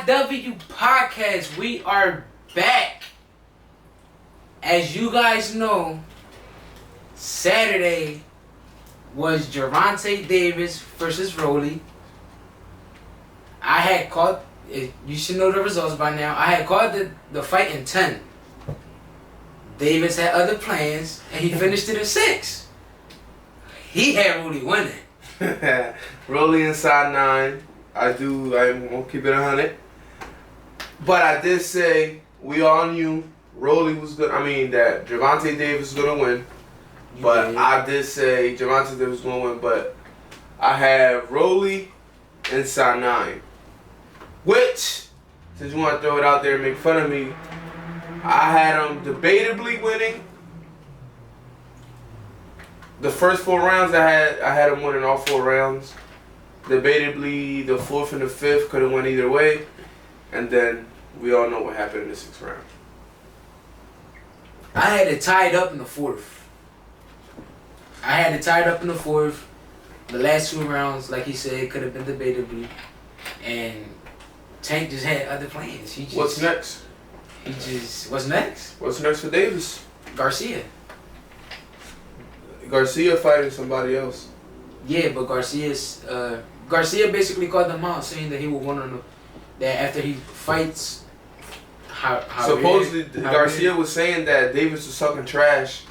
Piw Podcast, we are back. As you guys know, Saturday was Gervonta Davis versus Rolly. I had called, you should know the results by now. I had called the fight in 10. Davis had other plans, and he finished it in 6. He had Rolly winning. Rolly inside 9. I'm gonna keep it 100. But I did say we all knew Rolly was good. That Gervonta Davis was gonna win. I did say Gervonta Davis was gonna win. But I have Rolly inside 9. Which, since you want to throw it out there and make fun of me, I had him debatably winning. The first 4 rounds I had him winning all 4 rounds. Debatably, the 4th and the 5th could have went either way. And then we all know what happened in the 6th round. I had it tied up in the 4th. The last 2 rounds, like he said, could have been debatably. And Tank just had other plans. What's next? What's next? What's next for Davis? Garcia fighting somebody else. Yeah, but Garcia basically called them out, saying that he will win on that after he fights. Supposedly, Garcia was saying that Davis was talking trash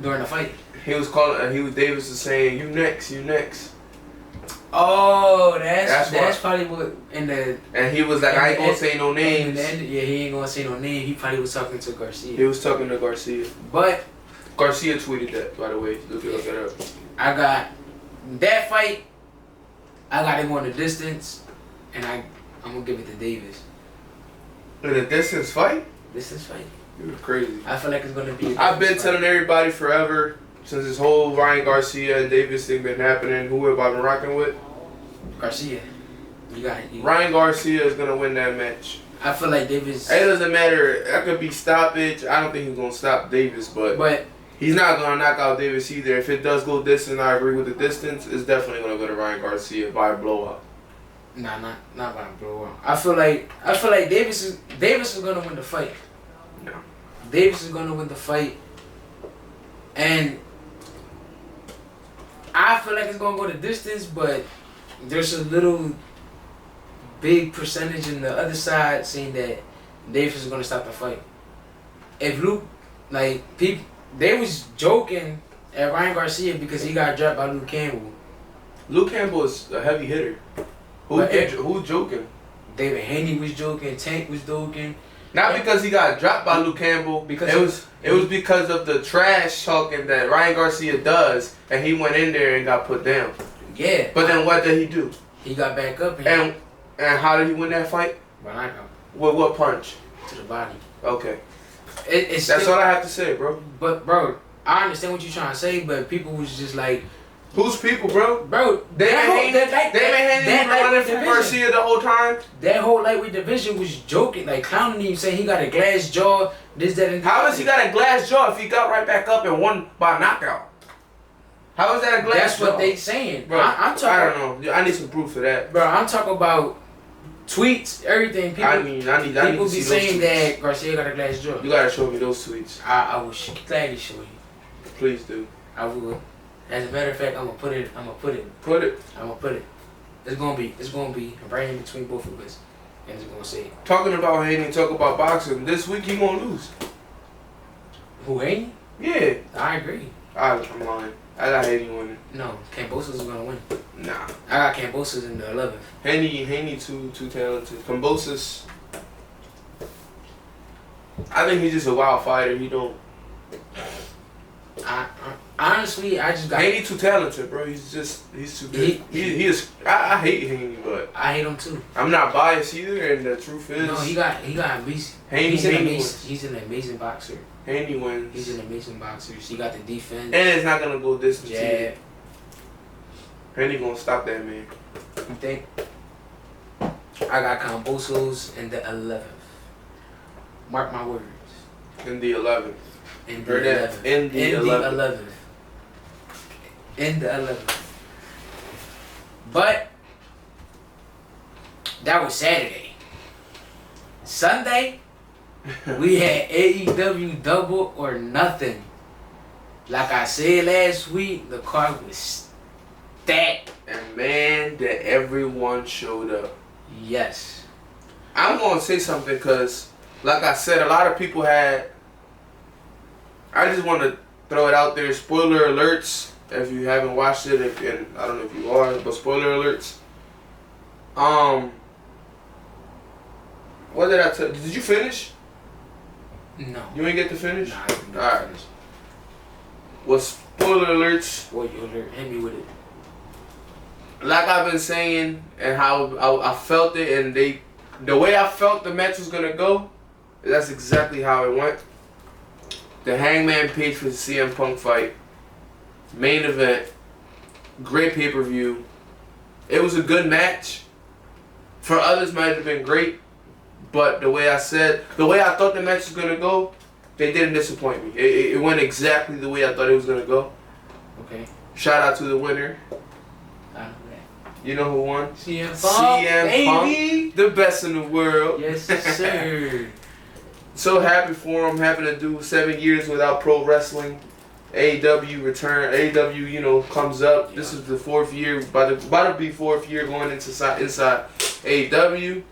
during the fight. Davis was saying, "You next." Oh, that's probably what And he was like, "I ain't gonna say no names." He ain't gonna say no name. He probably was talking to Garcia. He was talking to Garcia. But Garcia tweeted that, by the way. Look it up. I got that fight. I got to go in the distance, and I'm gonna give it to Davis. In a distance fight? Distance fight. You're crazy. I feel like it's gonna be. I've been telling everybody forever since this whole Ryan Garcia and Davis thing been happening. Who have I been rocking with? Garcia. Ryan Garcia is gonna win that match. I feel like Davis. It doesn't matter. That could be stoppage. I don't think he's gonna stop Davis, but he's not gonna knock out Davis either. If it does go distance, I agree with the distance. It's definitely gonna go to Ryan Garcia by a blowout. Nah, not by a blowout. I feel like Davis is gonna win the fight. No. Davis is gonna win the fight, and I feel like it's gonna go the distance, but there's a little big percentage in the other side saying that Davis is gonna stop the fight. If Luke, people, they was joking at Ryan Garcia because he got dropped by Luke Campbell. Luke Campbell is a heavy hitter. Who's joking? David Haney was joking. Tank was joking. Not because he got dropped by Luke Campbell. Because it was because of the trash talking that Ryan Garcia does, and he went in there and got put down. Yeah. But then what did he do? He got back up and how did he win that fight? By knockout. With what punch? To the body. Okay. That's all I have to say, bro. But bro, I understand what you're trying to say, but people was just like, who's people, bro? Bro, they been running from Garcia the whole time. That whole lightweight division was joking, clowning him, saying he got a glass jaw, this, that, and that. How does he got a glass jaw if he got right back up and won by knockout? How is that a glass jaw? That's what they saying, bro. I don't know. I need some proof of that, bro. I'm talking about tweets, everything. People, I need people to see be saying those tweets. that Garcia got a glass jaw. You gotta show me those tweets. I will gladly show you. Please do. I will. As a matter of fact, I'm gonna put it. I'm gonna put it. It's gonna be right in between both of us, and it's gonna say. Talking about Haney, talk about boxing. This week he gonna lose. Who, Haney? Yeah. I agree. I'm lying. I got Haney winning. No, Cambosos is gonna win. Nah. I got Cambosos in the 11th. Haney too talented. Cambosos, I think he's just a wild fighter. He don't. Honestly, I just got. Haney too talented, bro. He's too good. He is. I hate Haney, but I hate him too. I'm not biased either, and the truth is. No, he got amazing. He's an amazing boxer. Haney wins. He's an amazing boxer. He got the defense. And it's not gonna go distance. Yeah. Haney gonna stop that man. You think? I got Cambosos in the 11th. Mark my words. In the 11th. In the 11th. In the 11th. In the 11th. But that was Saturday. Sunday, we had AEW Double or Nothing. Like I said last week, the card was stacked. And man, that everyone showed up. Yes. I'm going to say something because, like I said, a lot of people had... I just want to throw it out there. Spoiler alerts. If you haven't watched it, and I don't know if you are, but spoiler alerts. What did I tell? Did you finish? No. You ain't get to finish? Nah, I didn't All right. finish. Well, spoiler alerts. Boy, you hit me with it. Like I've been saying, and how I felt it, and the way I felt the match was gonna go, that's exactly how it went. The Hangman Page for the CM Punk fight, main event, great pay-per-view. It was a good match. For others, might have been great, but the way I thought the match was gonna go, they didn't disappoint me. It went exactly the way I thought it was gonna go. Okay. Shout out to the winner. I know that. You know who won? CM Punk, CM Punk, the best in the world. Yes, sir. So happy for him, having to do 7 years without pro wrestling. AEW return. AEW, comes up. Yeah. This is the 4th year, about to be 4th year going inside AEW.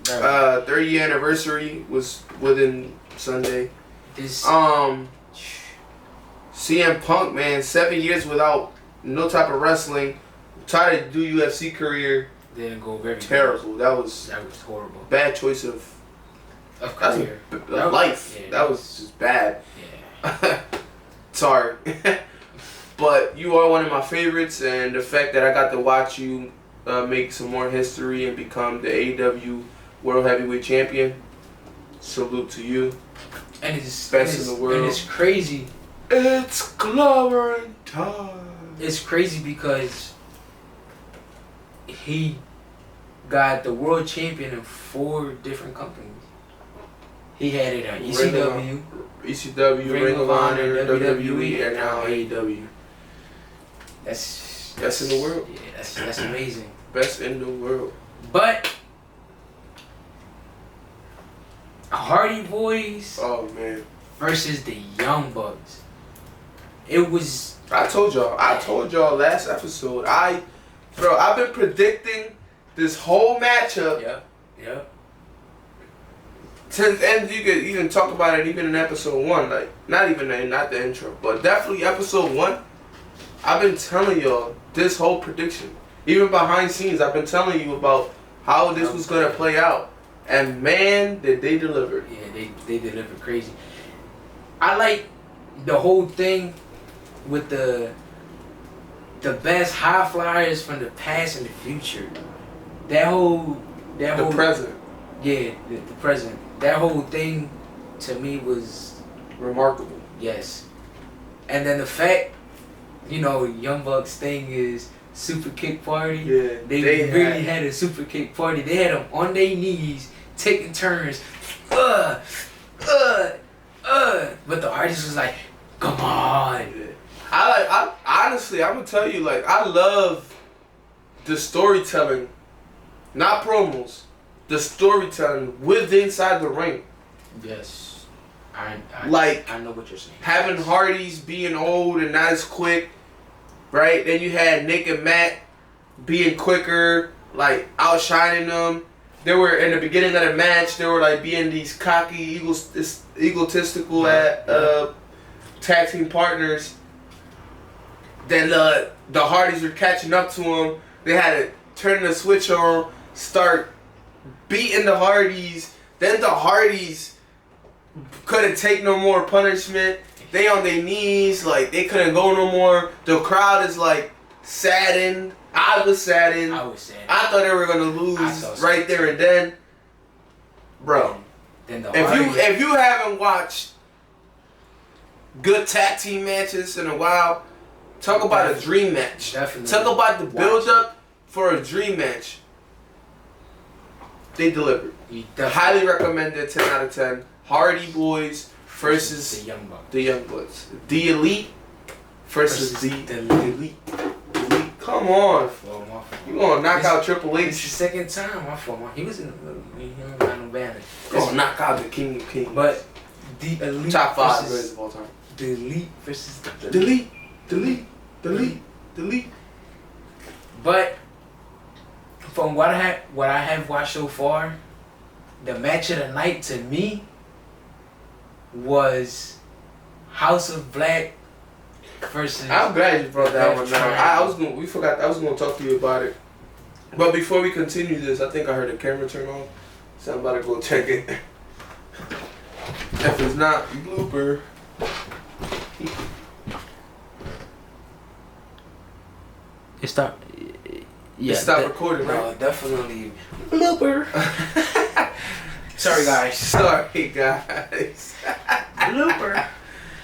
30th anniversary was within Sunday. CM Punk, man, 7 years without no type of wrestling. Tried to do UFC career. Didn't go very terrible. Good. That was horrible. Bad choice of career. Life. Yeah, that was just bad. Yeah. Sorry. But you are one of my favorites, and the fact that I got to watch you make some more history and become the AEW World Heavyweight Champion, salute to you. And it's best in the world. And it's crazy. It's glory time. It's crazy because he got the world champion in 4 different companies. He had it on ECW, Ring of Honor, WWE, and now AEW. That's in the world. Yeah, that's amazing. Best in the world. But Hardy Boys versus the Young Bucks. It was. I told y'all last episode. I've been predicting this whole matchup. Yeah. And you could even talk about it even in episode 1, like not the intro, but definitely episode 1. I've been telling y'all this whole prediction. Even behind scenes, I've been telling you about how this was gonna play out. And man, did they deliver. Yeah, they delivered crazy. I like the whole thing with the best high flyers from the past and the future. The present. Yeah, the present. That whole thing to me was remarkable. Yes. And then the fact, Young Bucks thing is super kick party. Yeah. They really had a super kick party. They had them on their knees, taking turns. But the artist was like, come on. I honestly, I'm gonna tell you, I love the storytelling, not promos. The storytelling with inside the ring. Yes. I know what you're saying. Having Hardys being old and not as quick, right? Then you had Nick and Matt being quicker, outshining them. They were in the beginning of the match. They were being these cocky, egotistical tag team partners. Then the Hardys were catching up to them. They had to turn the switch on, start beating the Hardys. Then the Hardys couldn't take no more punishment. They on their knees, they couldn't go no more. The crowd is saddened. I was saddened. I thought they were gonna lose right there and then. Bro, if you haven't watched good tag team matches in a while, talk about a dream match. Definitely. Talk about the build up for a dream match. They delivered. Highly recommended. 10 out of 10. Hardy Boys versus the Young Bucks. The Elite versus the Elite. Come on. You gonna knock out Triple H? It's the second time. My fault. He was in the. Intercontinental banner. Oh, knock out the King of Kings. But the Elite top 5 versus greatest of all time. the Elite versus the Delete. But from what I have watched so far, the match of the night to me was House of Black versus. I'm glad you brought that one down. I was gonna talk to you about it. But before we continue this, I think I heard the camera turn on. So I'm about to go check it. If it's not, blooper. It stopped. Yeah, Stop recording, right? No, definitely blooper. Sorry guys. Sorry guys. Blooper.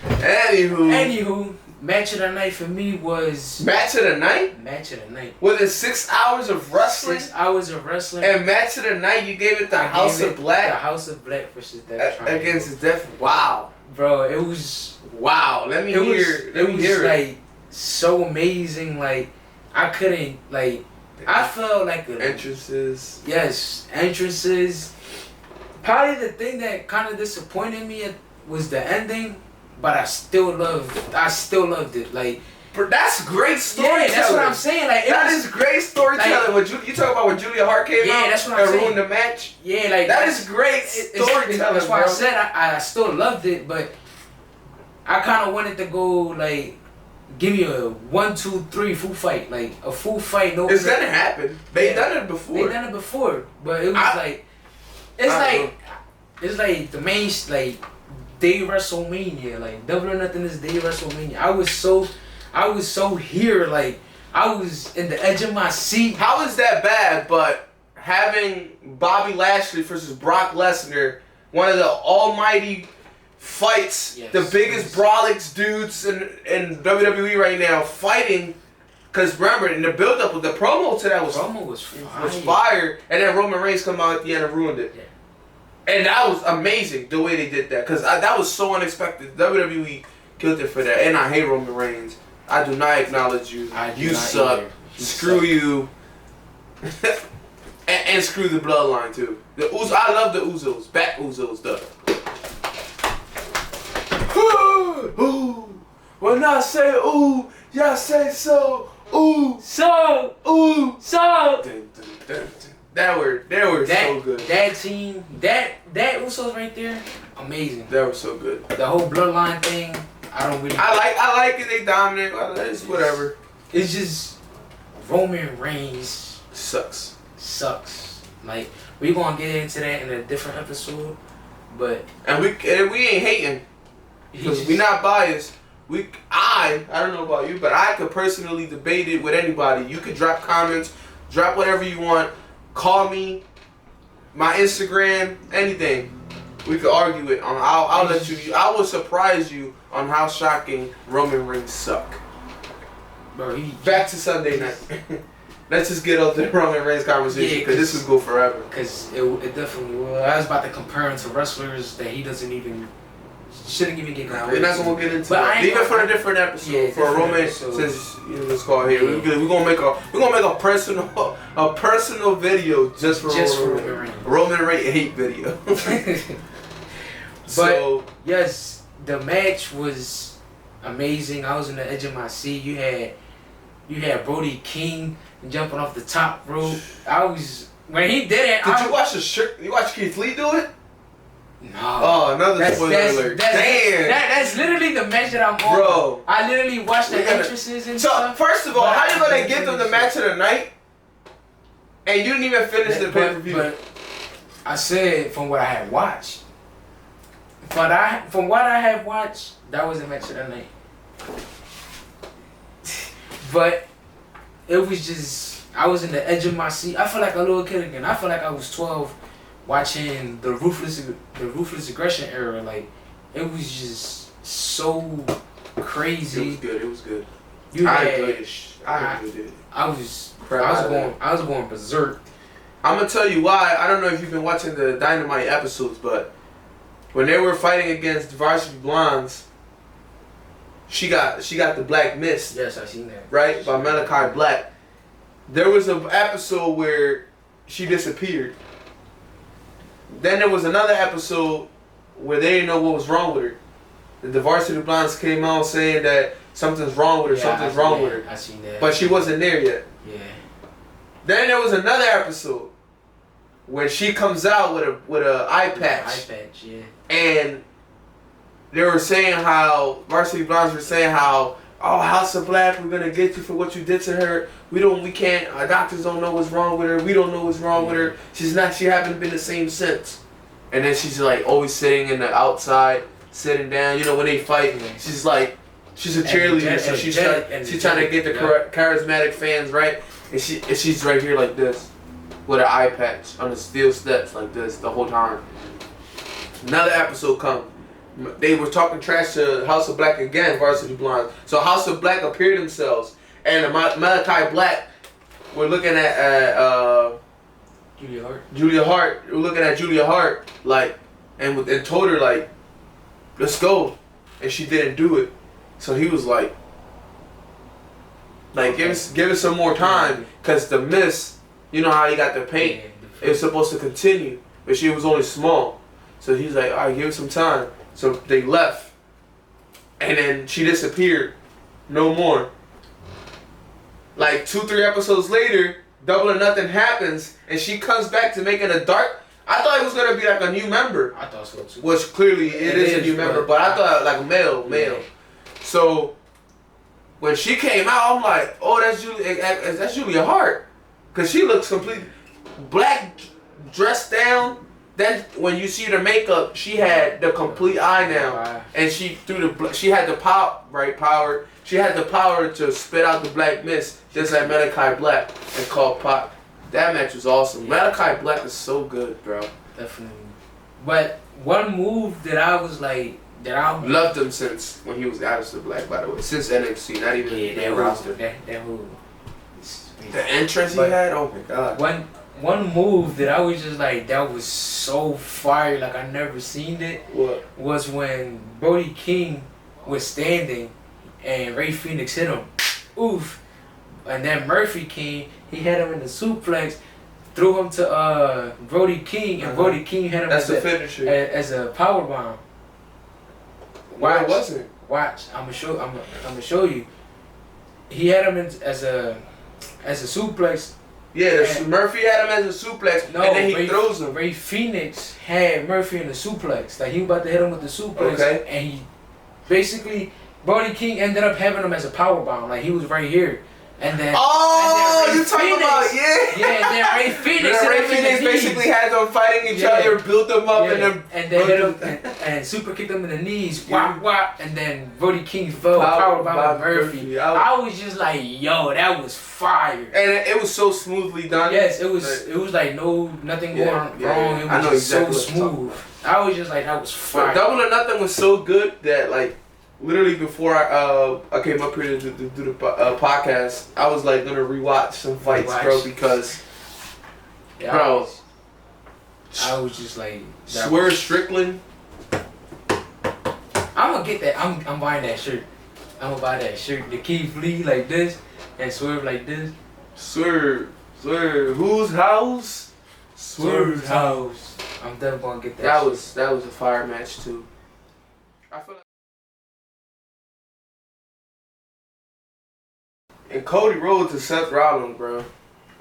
Anywho, match of the night for me was match of the night. Match of the night. Was it 6 hours of wrestling? 6 hours of wrestling. And match of the night, you gave it the House of Black. The House of Black versus Death Triangle. Against Death. Wow, bro, it was wow. Let me hear it. Like so amazing. Like I couldn't like. I felt like entrances. Yes, entrances. Probably the thing that kind of disappointed me was the ending, but I still loved it. Like, but that's great storytelling. Yeah, that's what I'm saying. Like, that is great storytelling. Like, you talk about when Julia Hart came out. Yeah, that's what I'm saying. And ruined the match. Yeah, like that is great storytelling. That's why I said I still loved it, but I kind of wanted to go like. Give me a 1, 2, 3 full fight, like a full fight. No, it's gonna happen. They done it before. But it was it's like the main day WrestleMania, like Double or Nothing is day WrestleMania. I was so here, like I was in the edge of my seat. How is that bad? But having Bobby Lashley versus Brock Lesnar, one of the almighty fights, yes, the biggest brolics dudes in WWE right now fighting, because remember in the build up with the promo to that was fire, and then Roman Reigns come out at the end and ruined it. Yeah. And that was amazing the way they did that, because that was so unexpected. WWE killed it for that, and I hate Roman Reigns. I do not acknowledge you. You suck. Screw you. and screw the bloodline too. The I love the Usos. Back Usos though. Ooh. When I say ooh, y'all say so. Ooh. So. Ooh. So. Dun, dun, dun, dun. They were so good. That team, that Usos right there, amazing. They were so good. The whole bloodline thing, I like it. They dominant. It's whatever. It's just Roman Reigns sucks. Like we gonna get into that in a different episode, but we ain't hating. Because we not biased. I don't know about you, but I could personally debate it with anybody. You could drop comments, drop whatever you want, call me, my Instagram, anything. We could argue it. I'll let you. I will surprise you on how shocking Roman Reigns suck. Bro, back to Sunday night. Let's just get off the Roman Reigns conversation because this would go forever. Because it definitely will. I was about to compare him to wrestlers that he shouldn't even get compared. We're not gonna get into that. Leave it for a different episode. Yeah, for a Roman, since it's called here. Yeah. We're gonna make a personal video just for Roman Reigns hate video. But yes, the match was amazing. I was on the edge of my seat. You had Brody King jumping off the top rope. When he did it. You watch Keith Lee do it? No. Oh, another spoiler alert. Damn. That's literally the match that I'm on. Bro. I literally watched the entrances and stuff. So, first of all, how you gonna give them the match of the night and you didn't even finish the pay-per-view? But I said from what I had watched. From what I had watched, that was the match of the night. But it was just, I was in the edge of my seat. I feel like a little kid again. I feel like I was 12 watching the ruthless aggression era. Like, it was just so crazy. It was good. I enjoyed it. I was going berserk. I'm gonna tell you why. I don't know if you've been watching the Dynamite episodes, but when they were fighting against Varsity Blondes, she got the Black Mist. Yes, I seen that. Right, by Malachi Black. There was an episode where she disappeared. Then there was another episode where they didn't know what was wrong with her. The Varsity Blondes came out saying that something's wrong with her, something's wrong with her. I seen that. But she wasn't there yet. Yeah. Then there was another episode where she comes out with a eye patch. Eye patch, yeah. And they were saying how Varsity Blondes were saying how, oh, House of Black, we're gonna get you for what you did to her. We can't. Our doctors don't know what's wrong with her. We don't know what's wrong with her. She haven't been the same since. And then she's like always sitting in the outside, sitting down. You know when they fight, she's like, she's a cheerleader, so she's trying to get the charismatic fans right. And she's right here like this, with an eye patch on the steel steps like this the whole time. Another episode come. They were talking trash to House of Black again, Varsity Blondes. So House of Black appeared themselves, and Malachi Black were looking at Julia Hart. We're looking at Julia Hart like, and told her like, let's go, and she didn't do it. So he was like, give us some more time, cause the mist, you know how he got the paint, it was supposed to continue, but she was only small. So he's like, all right, give us some time. So they left, and then she disappeared. No more. Like 2-3 episodes later, Double or Nothing happens, and she comes back to making a dark. I thought it was gonna be like a new member. I thought so too. Which clearly it is a new member, but I thought like a male. So when she came out, I'm like, oh, that's Julia Hart, cause she looks completely black, dressed down. Then when you see the makeup, she had the complete eye now, and she had the power. She had the power to spit out the black mist, just like Malachi Black and called Pop. That match was awesome. Malachi Black is so good, bro. Definitely. But one move that I was like, loved him since when he was Alistair Black, by the way, since NXT, not even that roster. That move. The entrance he had, oh my god. One move that I was just like, that was so fire, like I never seen it. What? Was when Brody King was standing and Ray Phoenix hit him. Oof. And then Murphy King, he had him in the suplex, threw him to Brody King, and Brody King had him as a power bomb. Why wasn't it? Watch, I'm gonna show you. He had him as a suplex. Yeah, Murphy had him as a suplex, and then he throws him. Ray Phoenix had Murphy in the suplex. Like, he was about to hit him with the suplex, and he basically, Brody King ended up having him as a powerbomb. Like, he was right here. And then, you talking about, yeah, and then Ray Phoenix. Ray Phoenix basically had them fighting each other, built them up, and then hit him and super kicked him in the knees, whop, and then Brody King fell powerbomb Murphy. I was just like, yo, that was fire. And it was so smoothly done. Yes, it was. It was like nothing going wrong. It was just so smooth. I was just like, that was fire. Double or Nothing was so good that like. Literally before I came up here to do the podcast, I was like gonna rewatch some fights, bro, because I was just like, Swerve Strickland. I'm gonna get that. I'm buying that shirt. I'm gonna buy that shirt. The Keith Lee like this and Swerve like this. Swerve, whose house? Swerve's house. I'm definitely gonna get that. That was a fire match too. I feel like. And Cody Rhodes and Seth Rollins, bro.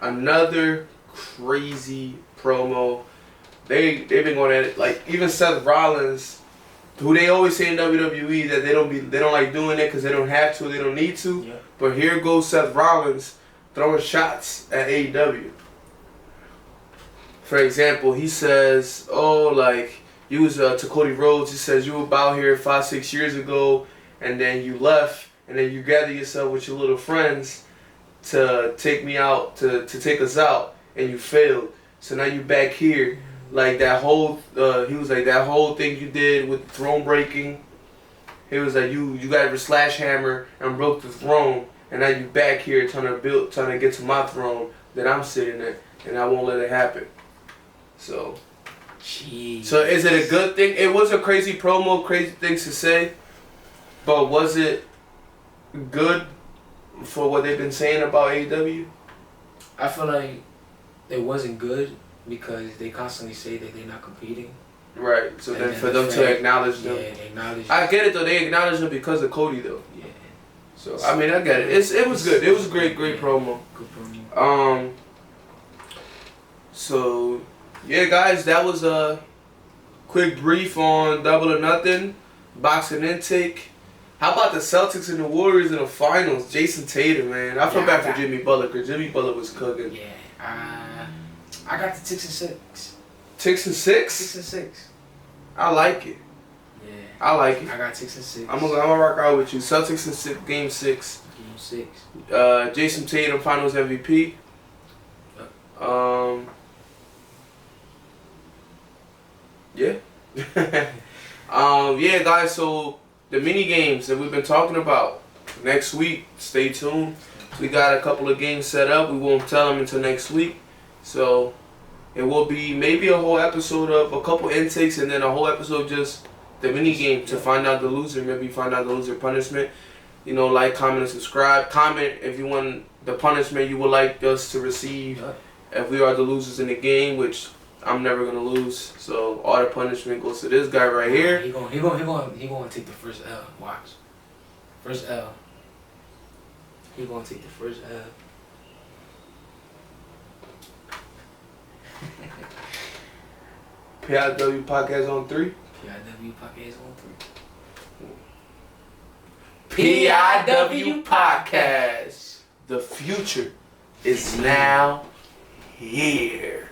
Another crazy promo. They've been going at it. Like, even Seth Rollins, who they always say in WWE that they don't like doing it because they don't have to, they don't need to. Yeah. But here goes Seth Rollins throwing shots at AEW. For example, he says, you was to Cody Rhodes, he says, you were about here 5-6 years ago, and then you left. And then you gather yourself with your little friends to take me out, to take us out, and you failed. So now you back here, like that whole. He was like that whole thing you did with the throne breaking. He was like you got your slash hammer and broke the throne, and now you back here trying to get to my throne that I'm sitting at, and I won't let it happen. So. Jeez. So is it a good thing? It was a crazy promo, crazy things to say, but was it good for what they've been saying about AEW? I feel like it wasn't good because they constantly say that they're not competing. Right. So And then then for the them to fact- acknowledge them. Yeah, they acknowledge. I get it though. They acknowledge them because of Cody though. Yeah. So I mean, I get it. It was good. It was a great promo. Good promo. So yeah, guys, that was a quick brief on Double or Nothing, boxing intake. How about the Celtics and the Warriors in the finals? Jason Tatum, man. I feel bad for Jimmy Butler because Jimmy Butler was cooking. Yeah. I got the 6-6. 6-6? 6-6. I like it. Yeah. I like it. I got 6-6. I'm gonna rock out with you. Celtics in game 6. Game 6. Jason Tatum, Finals MVP. Yeah. Yeah, guys. So the mini games that we've been talking about next week. Stay tuned. We got a couple of games set up. We won't tell them until next week. So it will be maybe a whole episode of a couple intakes and then a whole episode just the mini game to find out the loser. Maybe find out the loser punishment. You know, like, comment, and subscribe. Comment if you want the punishment you would like us to receive. If we are the losers in the game, which I'm never gonna lose. So all the punishment goes to this guy right here. He gonna take the first L. Watch. First L. He gonna take the first L. PIW Podcast on 3. PIW Podcast on 3. PIW Podcast. The future is now here.